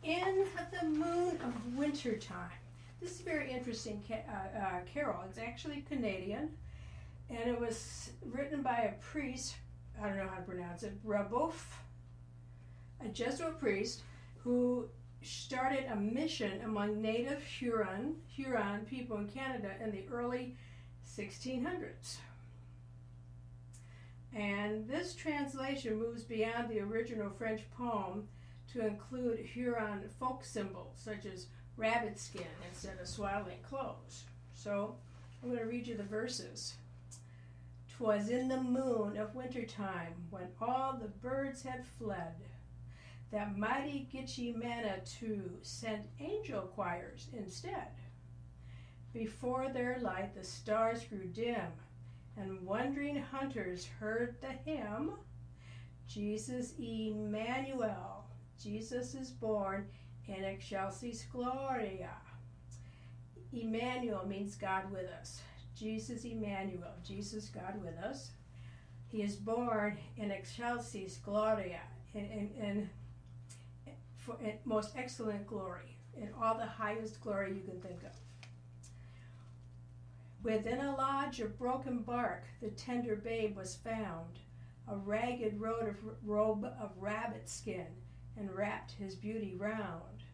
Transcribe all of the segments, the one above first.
In the moon of wintertime. This is a very interesting carol. It's actually Canadian, and it was written by a priest, I don't know how to pronounce it, Rabouf, a Jesuit priest who started a mission among native Huron people in Canada in the early 1600s. And this translation moves beyond the original French poem to include Huron folk symbols such as rabbit skin instead of swaddling clothes. So I'm going to read you the verses. "'Twas in the moon of wintertime when all the birds had fled, that mighty Gitche Manitou sent angel choirs instead. Before their light the stars grew dim, and wondering hunters heard the hymn, Jesus Emmanuel, Jesus is born in excelsis Gloria." Emmanuel means God with us. Jesus Emmanuel, Jesus God with us. He is born in excelsis Gloria, in most excellent glory, in all the highest glory you can think of. Within a lodge of broken bark, the tender babe was found, a ragged robe of rabbit skin, and wrapped his beauty round.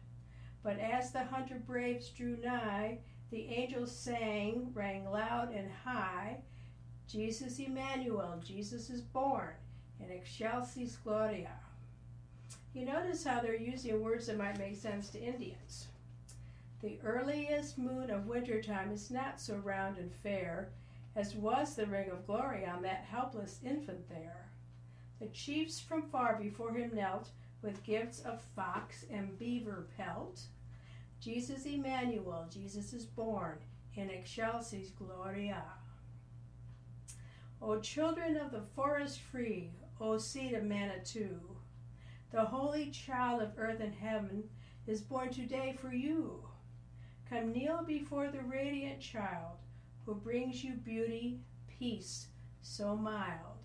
But as the hunter braves drew nigh, the angels sang, rang loud and high, Jesus Emmanuel, Jesus is born, in excelsis Gloria. You notice how they're using words that might make sense to Indians. The earliest moon of wintertime is not so round and fair as was the ring of glory on that helpless infant there. The chiefs from far before him knelt with gifts of fox and beaver pelt. Jesus Emmanuel, Jesus is born in excelsis Gloria. O children of the forest free, O seed of Manitou, the holy child of earth and heaven is born today for you. Come kneel before the radiant child who brings you beauty, peace so mild.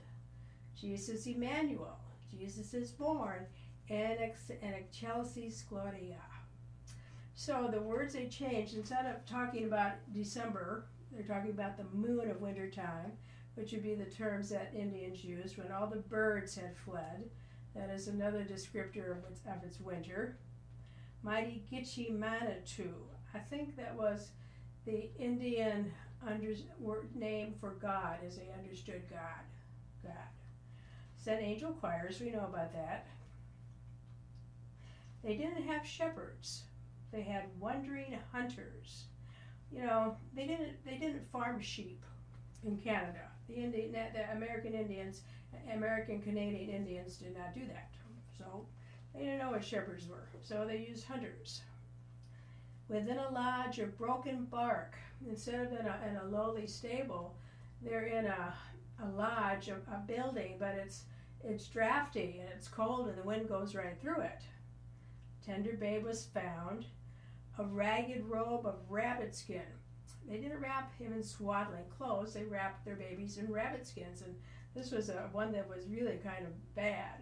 Jesus Emmanuel, Jesus is born in excelsis Gloria. So the words they changed, instead of talking about December, they're talking about the moon of wintertime, which would be the terms that Indians used when all the birds had fled. That is another descriptor of its winter. Mighty Gitche Manitou. I think that was the Indian name for God, as they understood God. Sent angel choirs, we know about that. They didn't have shepherds. They had wandering hunters. You know, they didn't farm sheep in Canada. The American Indians, American Canadian Indians did not do that. So they didn't know what shepherds were. So they used hunters. Within a lodge of broken bark, instead of in a lowly stable, they're in a lodge, a building, but it's drafty and it's cold and the wind goes right through it. Tender babe was found, a ragged robe of rabbit skin. They didn't wrap him in swaddling clothes, they wrapped their babies in rabbit skins, and this was one that was really kind of bad,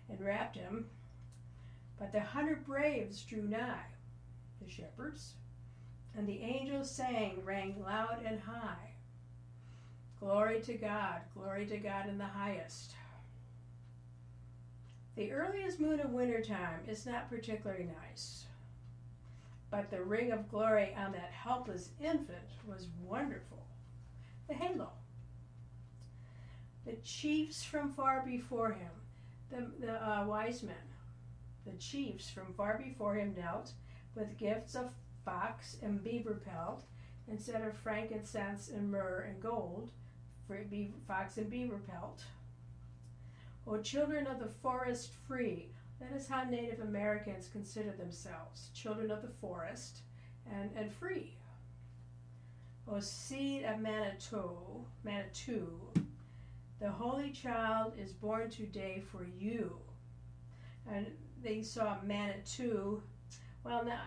and wrapped him. But the 100 braves drew nigh, the shepherds, and the angels sang, rang loud and high. Glory to God in the highest. The earliest moon of wintertime is not particularly nice, but the ring of glory on that helpless infant was wonderful. The halo. The chiefs from far before him, the wise men, the chiefs from far before him knelt with gifts of fox and beaver pelt instead of frankincense and myrrh and gold, for fox and beaver pelt. O children of the forest free, that is how Native Americans consider themselves, children of the forest and free. O seed of Manitou, the holy child is born today for you. And they saw Manitou, well, now,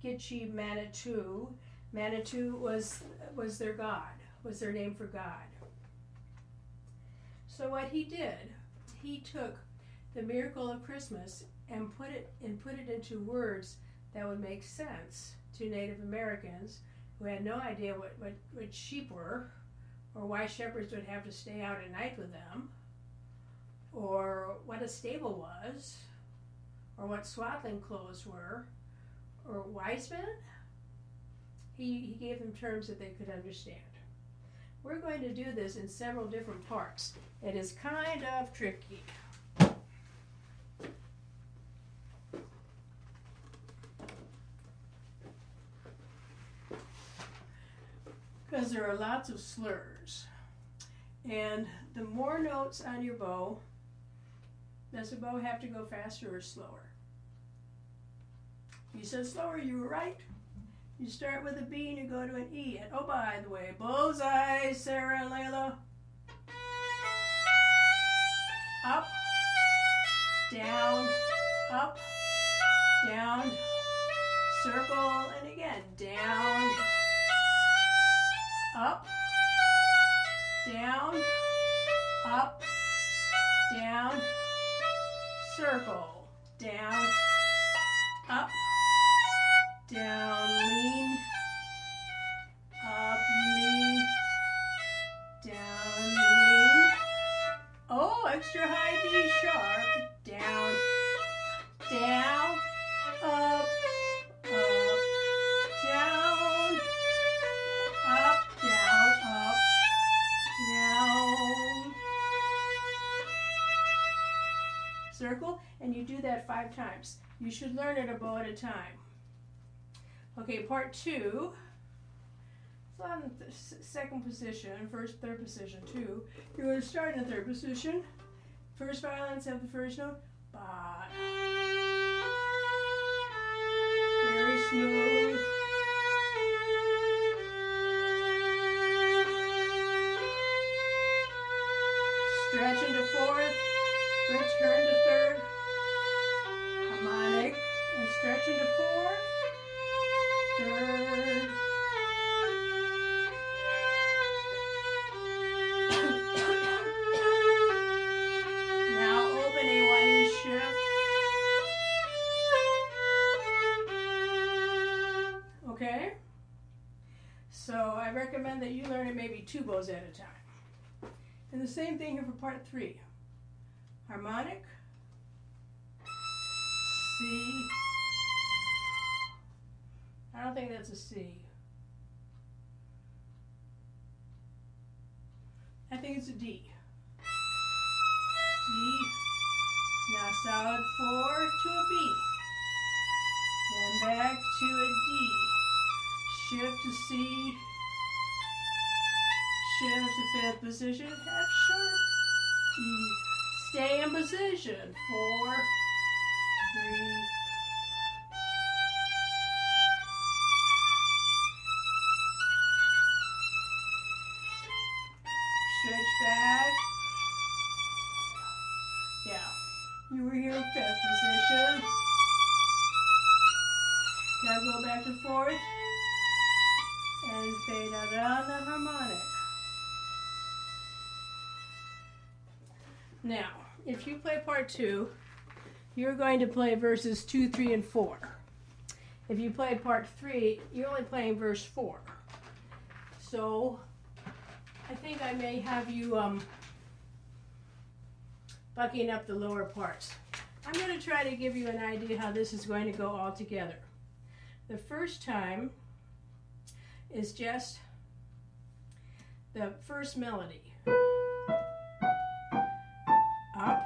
Gitche Manitou. Manitou was their god, was their name for God. So what he did, he took the miracle of Christmas and put it into words that would make sense to Native Americans who had no idea what sheep were, or why shepherds would have to stay out at night with them, or what a stable was, or what swaddling clothes were, or wise men. He gave them terms that they could understand. We're going to do this in several different parts. It is kind of tricky. Because there are lots of slurs. And the more notes on your bow, does the bow have to go faster or slower? You said slower, you were right. You start with a B and you go to an E. And oh, by the way, bullseye, Sarah and Layla. Up, down, up, down, circle, and again, down, up, down, up, down, circle, down, up, down, lean, up, lean, down, lean. Oh, extra high D sharp, down, down, up, down, up, down, up, down. Circle, and you do that 5 times. You should learn it a bow at a time. Okay, part 2. It's on the second position, third position, 2. You're going to start in the third position. First violins have the first note. Ba. Very smooth. Stretch into fourth. Return to third. Harmonic. And stretch into fourth. Third. Now open a 1E shift. Okay? So I recommend that you learn it maybe 2 bows at a time. And the same thing here for part 3. Harmonic. C. I don't think that's a C. I think it's a D. D. Now solid 4 to a B. Then back to a D. Shift to C. Shift to 5th position. F sharp. E. Stay in position. 4, 3. Stretch back. Yeah. You were here in 5th position. Now go back to 4th. And fade out on the harmonic. Now, if you play part 2, you're going to play verses 2, 3, and 4. If you play part 3, you're only playing verse 4. So, I think I may have you bucking up the lower parts. I'm going to try to give you an idea how this is going to go all together. The first time is just the first melody. Up,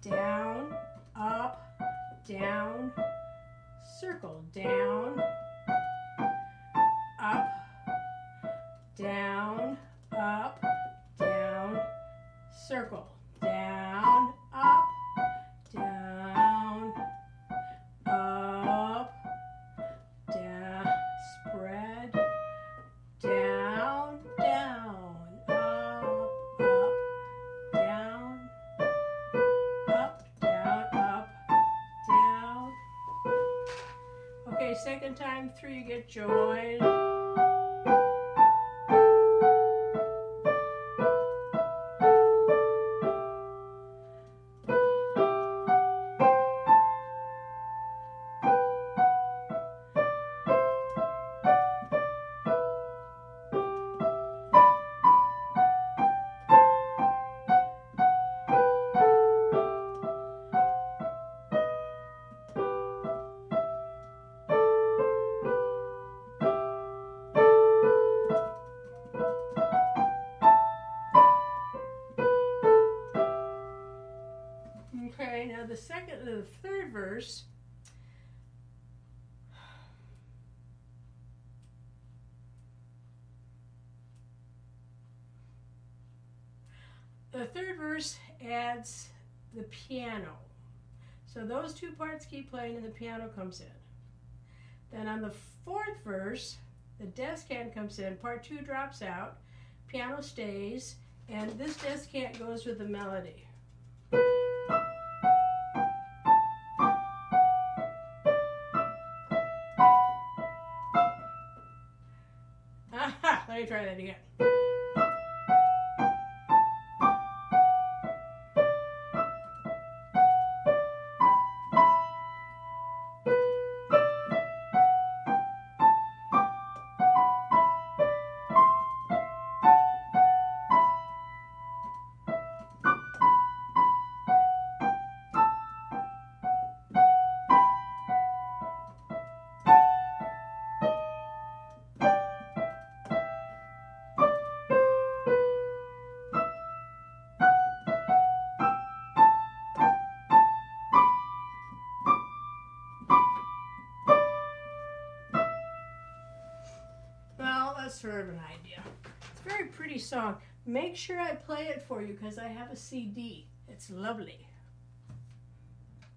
down, up, down, circle, down, up, down, up, down, circle, down, up, down, up, down, spread, down, down, up, down, up, down, up, down. Okay, second time through you get joined. the third verse, adds the piano. So those two parts keep playing and the piano comes in. Then on the fourth verse, the descant comes in, part 2 drops out, piano stays, and this descant goes with the melody. Aha! Let me try that again. Sort of an idea. It's a very pretty song. Make sure I play it for you because I have a CD. It's lovely.